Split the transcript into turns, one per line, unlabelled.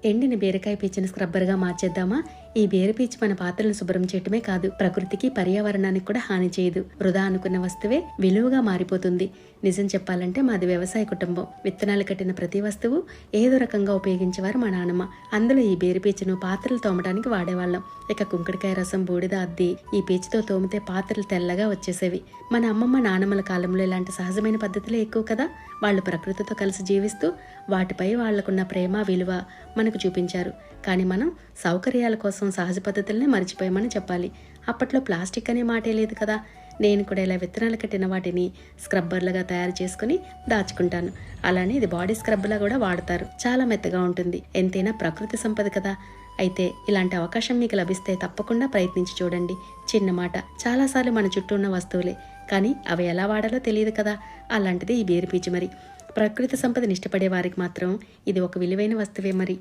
ఎండిన బీరకాయ పీచును స్క్రబ్బర్గా మార్చేద్దామా? ఈ బీర పీచు మన పాత్రలను శుభ్రం చేయటమే కాదు, ప్రకృతికి పర్యావరణానికి కూడా హాని చేయదు. వృధా అనుకున్న వస్తువే విలువగా మారిపోతుంది. నిజం చెప్పాలంటే మాది వ్యవసాయ కుటుంబం. విత్తనాలు కట్టిన ప్రతి వస్తువు ఏదో రకంగా ఉపయోగించేవారు మా నాన్నమ్మ. అందులో ఈ బీర పీచును పాత్రలు తోమడానికి వాడేవాళ్ళం. ఇక కుంకుడికాయ రసం, బూడిద అద్ది ఈ పీచుతో తోమితే పాత్రలు తెల్లగా వచ్చేసేవి. మన అమ్మమ్మ నానమ్మల కాలంలో ఇలాంటి సహజమైన పద్ధతులే ఎక్కువ కదా. వాళ్ళు ప్రకృతితో కలిసి జీవిస్తూ వాటిపై వాళ్లకున్న ప్రేమ, విలువ మనకు చూపించారు. కానీ మనం సౌకర్యాల కోసం సహజ పద్ధతులనే మర్చిపోయామని చెప్పాలి. అప్పట్లో ప్లాస్టిక్ అనే మాటే లేదు కదా. నేను కూడా ఇలా విత్తనాలు కట్టిన వాటిని స్క్రబ్బర్లుగా తయారు చేసుకుని దాచుకుంటాను. అలానే ఇది బాడీ స్క్రబ్లా కూడా వాడతారు. చాలా మెత్తగా ఉంటుంది. ఎంతైనా ప్రకృతి సంపద కదా. అయితే ఇలాంటి అవకాశం మీకు లభిస్తే తప్పకుండా ప్రయత్నించి చూడండి. చిన్న మాట, చాలాసార్లు మన చుట్టూ ఉన్న వస్తువులే, కానీ అవి ఎలా వాడాలో తెలియదు కదా. అలాంటిది ఈ బీర పీచు. మరి ప్రకృతి సంపదను ఇష్టపడే వారికి మాత్రం ఇది ఒక విలువైన వస్తువే మరి.